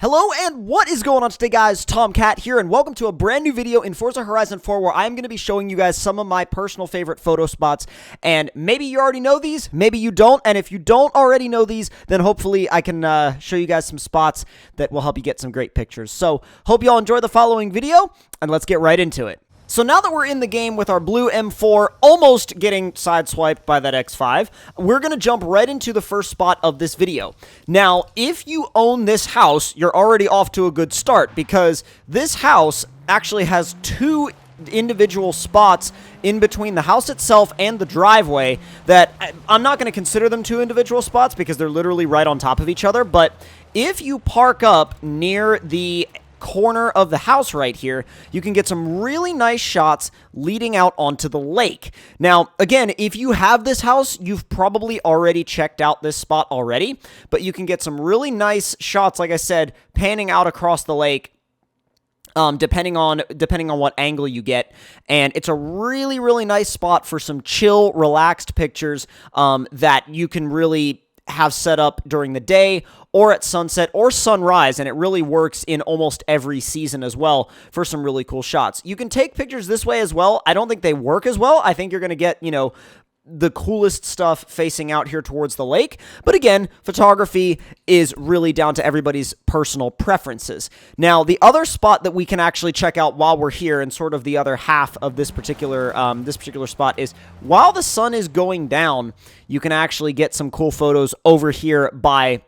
Hello and what is going on today, guys? Tomcat here, and welcome to a brand new video in Forza Horizon 4 where I'm going to be showing you guys some of my personal favorite photo spots. And maybe you already know these, maybe you don't, and if you don't already know these, then hopefully I can show you guys some spots that will help you get some great pictures. So, hope you all enjoy the following video, and let's get right into it. So now that we're in the game with our blue M4 almost getting sideswiped by that X5, we're going to jump right into the first spot of this video. Now, if you own this house, you're already off to a good start because this house actually has two individual spots in between the house itself and the driveway that I'm not going to consider them two individual spots because they're literally right on top of each other, but if you park up near the corner of the house right here, you can get some really nice shots leading out onto the lake. Now, again, if you have this house, you've probably already checked out this spot already, but you can get some really nice shots, like I said, panning out across the lake, depending on what angle you get, and it's a really nice spot for some chill, relaxed pictures that you can really have set up during the day or at sunset or sunrise, and it really works in almost every season as well for some really cool shots. You can take pictures this way as well. I don't think they work as well. I think you're going to get, you know, the coolest stuff facing out here towards the lake. But again, photography is really down to everybody's personal preferences. Now, the other spot that we can actually check out while we're here, and sort of the other half of this particular spot, is while the sun is going down, you can actually get some cool photos over here by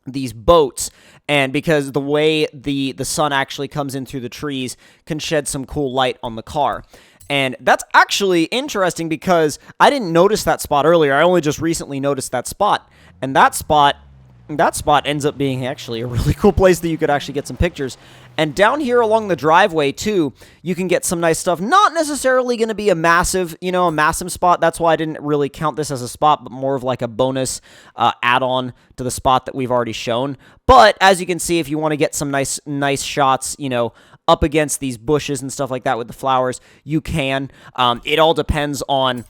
these boats, and because the way the sun actually comes in through the trees can shed some cool light on the car. And that's actually interesting because I didn't notice that spot earlier. I only just recently noticed that spot. And that spot ends up being actually a really cool place that you could actually get some pictures. And down here along the driveway too, you can get some nice stuff. Not necessarily going to be a massive spot. That's why I didn't really count this as a spot, but more of like a bonus add-on to the spot that we've already shown. But as you can see, if you want to get some nice shots, you know, up against these bushes and stuff like that with the flowers, you can. It all depends on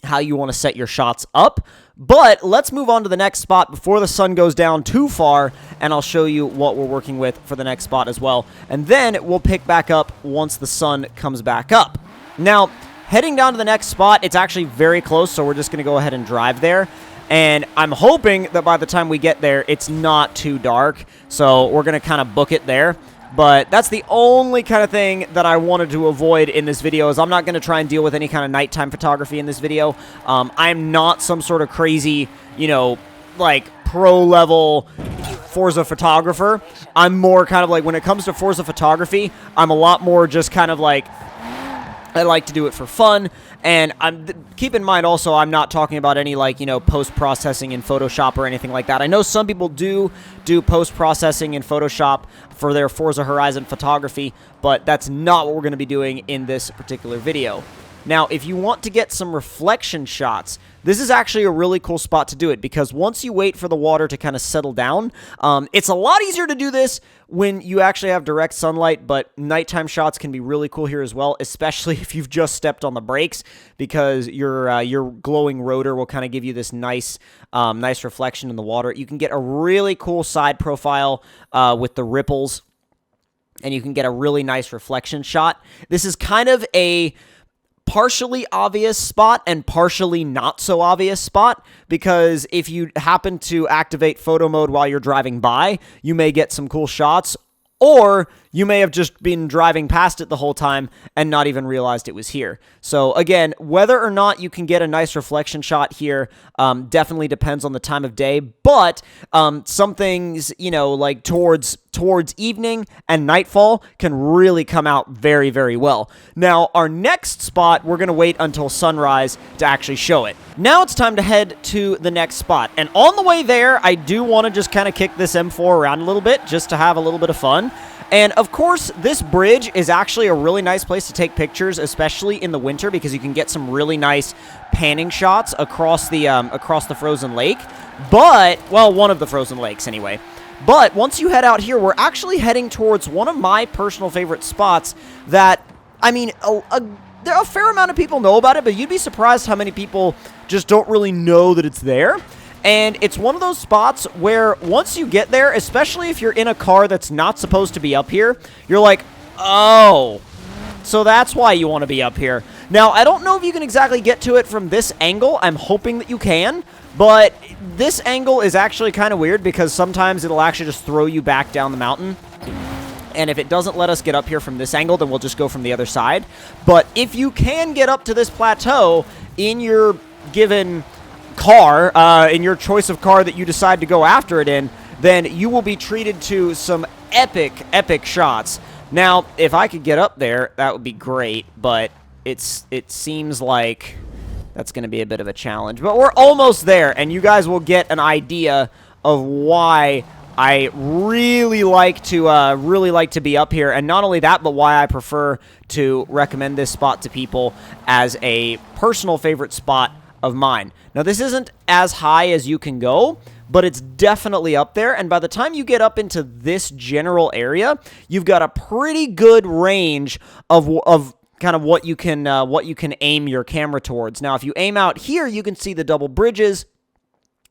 how you want to set your shots up. But let's move on to the next spot before the sun goes down too far, and I'll show you what we're working with for the next spot as well. And then we'll pick back up once the sun comes back up. Now, heading down to the next spot, it's actually very close, so we're just going to go ahead and drive there. And I'm hoping that by the time we get there, it's not too dark, so we're going to kind of book it there. But that's the only kind of thing that I wanted to avoid in this video, is I'm not going to try and deal with any kind of nighttime photography in this video. I'm not some sort of crazy, you know, like pro-level Forza photographer. I'm more kind of like, when it comes to Forza photography, I'm a lot more just kind of like, I like to do it for fun, and keep in mind also, I'm not talking about any, like, you know, post-processing in Photoshop or anything like that. I know some people do post-processing in Photoshop for their Forza Horizon photography, but that's not what we're going to be doing in this particular video. Now, if you want to get some reflection shots, this is actually a really cool spot to do it, because once you wait for the water to kind of settle down, it's a lot easier to do this when you actually have direct sunlight, but nighttime shots can be really cool here as well, especially if you've just stepped on the brakes, because your glowing rotor will kind of give you this nice reflection in the water. You can get a really cool side profile with the ripples, and you can get a really nice reflection shot. This is kind of a partially obvious spot and partially not so obvious spot, because if you happen to activate photo mode while you're driving by, you may get some cool shots, or you may have just been driving past it the whole time and not even realized it was here. So again, whether or not you can get a nice reflection shot here definitely depends on the time of day, but some things, you know, like towards evening and nightfall can really come out very well. Now, our next spot, we're going to wait until sunrise to actually show it. Now it's time to head to the next spot, and on the way there, I do want to just kind of kick this M4 around a little bit just to have a little bit of fun. And of course, this bridge is actually a really nice place to take pictures, especially in the winter, because you can get some really nice panning shots across the frozen lake. But, well, one of the frozen lakes anyway. But once you head out here, we're actually heading towards one of my personal favorite spots that, I mean, a fair amount of people know about it, but you'd be surprised how many people just don't really know that it's there. And it's one of those spots where once you get there, especially if you're in a car that's not supposed to be up here, you're like, oh, so that's why you want to be up here. Now, I don't know if you can exactly get to it from this angle. I'm hoping that you can, but this angle is actually kind of weird because sometimes it'll actually just throw you back down the mountain. And if it doesn't let us get up here from this angle, then we'll just go from the other side. But if you can get up to this plateau in your given car, in your choice of car that you decide to go after it in, then you will be treated to some epic shots. Now, if I could get up there, that would be great, but it seems like that's going to be a bit of a challenge. But we're almost there, and you guys will get an idea of why I really like to be up here, and not only that, but why I prefer to recommend this spot to people as a personal favorite spot of mine. Now, this isn't as high as you can go, but it's definitely up there, and by the time you get up into this general area, you've got a pretty good range of kind of what you can aim your camera towards. Now, if you aim out here, you can see the double bridges.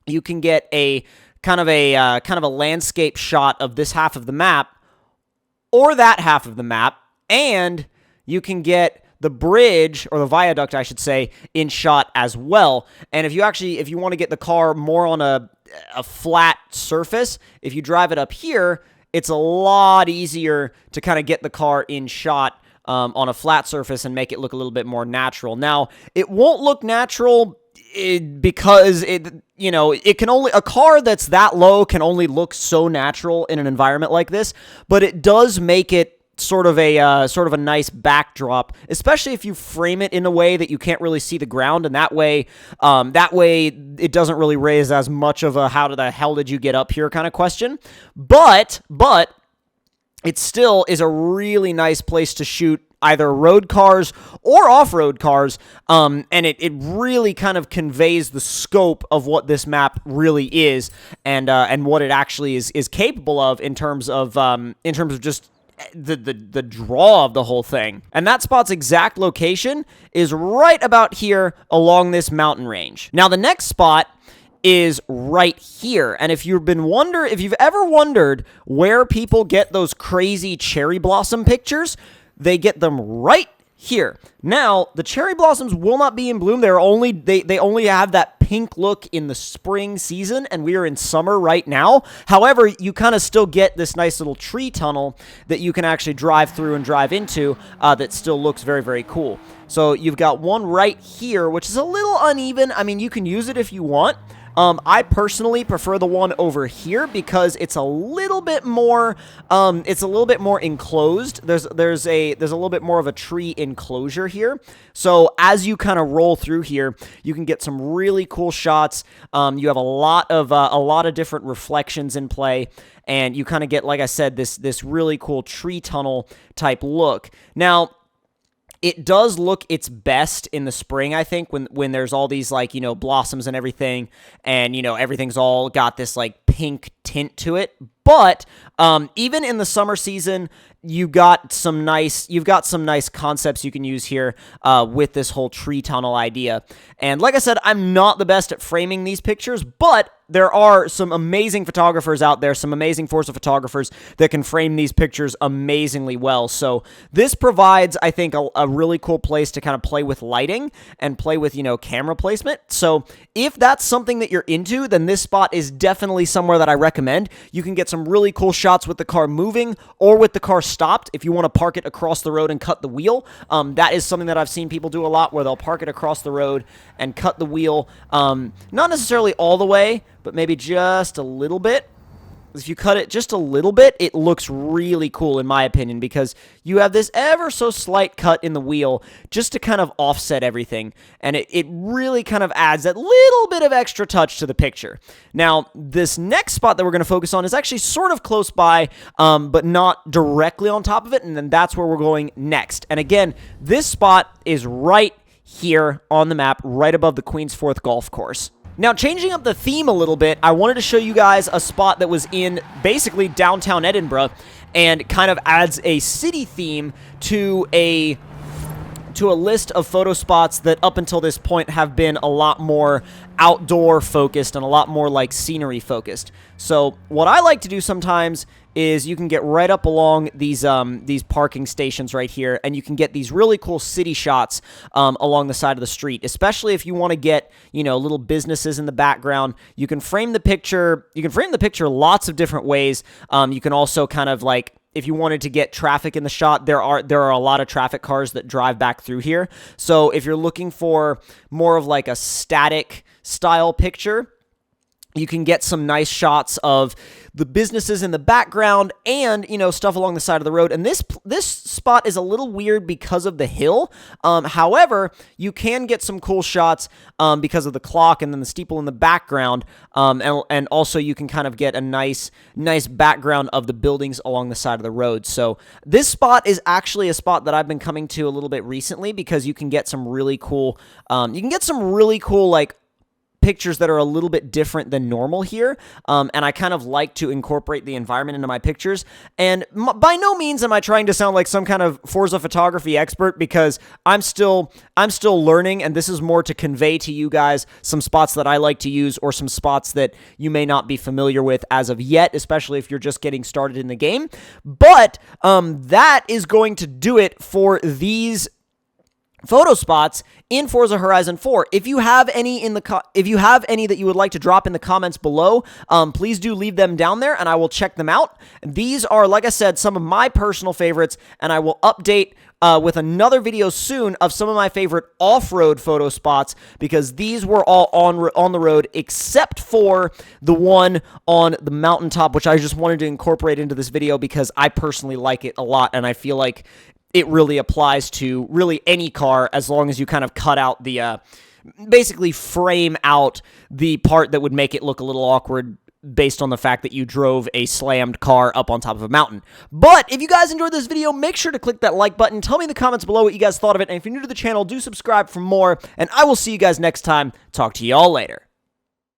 You can get a kind of a landscape shot of this half of the map or that half of the map, and you can get the bridge, or the viaduct, I should say, in shot as well. And if you want to get the car more on a flat surface, if you drive it up here, it's a lot easier to kind of get the car in shot on a flat surface and make it look a little bit more natural. Now, it won't look natural because it can only, a car that's that low can only look so natural in an environment like this, but it does make it sort of a nice backdrop, especially if you frame it in a way that you can't really see the ground, and that way it doesn't really raise as much of a how the hell did you get up here kind of question. But it still is a really nice place to shoot either road cars or off-road cars, and it really kind of conveys the scope of what this map really is, and what it actually is capable of in terms of just the draw of the whole thing. And that spot's exact location is right about here along this mountain range. Now, the next spot is right here, and if you've ever wondered where people get those crazy cherry blossom pictures, they get them right here. Now, the cherry blossoms will not be in bloom. They only have that pink look in the spring season, and we are in summer right now. However, you kind of still get this nice little tree tunnel that you can actually drive through and drive into that still looks very, very cool. So you've got one right here, which is a little uneven. I mean, you can use it if you want. I personally prefer the one over here because it's a little bit more enclosed. There's a little bit more of a tree enclosure here. So as you kind of roll through here, you can get some really cool shots. You have a lot of different reflections in play, and you kind of get, like I said, this really cool tree tunnel type look. Now, it does look its best in the spring, I think, when there's all these, like, blossoms and everything, and, everything's all got this, like, pink tint to it. But even in the summer season, you've got some nice concepts you can use here with this whole tree tunnel idea. And like I said, I'm not the best at framing these pictures, but there are some amazing photographers out there, some amazing Forza photographers that can frame these pictures amazingly well. So this provides, I think, a really cool place to kind of play with lighting and play with, camera placement. So if that's something that you're into, then this spot is definitely somewhere that I recommend. You can get some really cool shots with the car moving or with the car stopped if you want to park it across the road and cut the wheel. That is something that I've seen people do a lot, where they'll park it across the road and cut the wheel, not necessarily all the way, but maybe just a little bit. If you cut it just a little bit, it looks really cool, in my opinion, because you have this ever so slight cut in the wheel just to kind of offset everything, and it really kind of adds that little bit of extra touch to the picture. Now, this next spot that we're going to focus on is actually sort of close by, but not directly on top of it, and then that's where we're going next. And again, this spot is right here on the map, right above the Queensforth Golf Course. Now, changing up the theme a little bit, I wanted to show you guys a spot that was in basically downtown Edinburgh and kind of adds a city theme to a to a list of photo spots that up until this point have been a lot more outdoor focused and a lot more like scenery focused. So what I like to do sometimes is you can get right up along these parking stations right here, and you can get these really cool city shots along the side of the street, especially if you want to get, you know, little businesses in the background. You can frame the picture. You can frame the picture lots of different ways. You can also kind of like, if you wanted to get traffic in the shot, there are a lot of traffic cars that drive back through here. So if you're looking for more of like a static style picture, you can get some nice shots of the businesses in the background and, you know, stuff along the side of the road. And this spot is a little weird because of the hill. However, you can get some cool shots because of the clock and then the steeple in the background. And also you can kind of get a nice background of the buildings along the side of the road. So this spot is actually a spot that I've been coming to a little bit recently because you can get some really cool, like pictures that are a little bit different than normal here, and I kind of like to incorporate the environment into my pictures. And by no means am I trying to sound like some kind of Forza photography expert, because I'm still learning, and this is more to convey to you guys some spots that I like to use, or some spots that you may not be familiar with as of yet, especially if you're just getting started in the game. But that is going to do it for these photo spots in Forza Horizon 4. If you have any that you would like to drop in the comments below, please do leave them down there and I will check them out. These are, like I said, some of my personal favorites, and I will update with another video soon of some of my favorite off-road photo spots, because these were all on the road except for the one on the mountaintop, which I just wanted to incorporate into this video because I personally like it a lot, and I feel like it really applies to really any car, as long as you kind of cut out the, basically frame out the part that would make it look a little awkward based on the fact that you drove a slammed car up on top of a mountain. But if you guys enjoyed this video, make sure to click that like button. Tell me in the comments below what you guys thought of it. And if you're new to the channel, do subscribe for more. And I will see you guys next time. Talk to y'all later.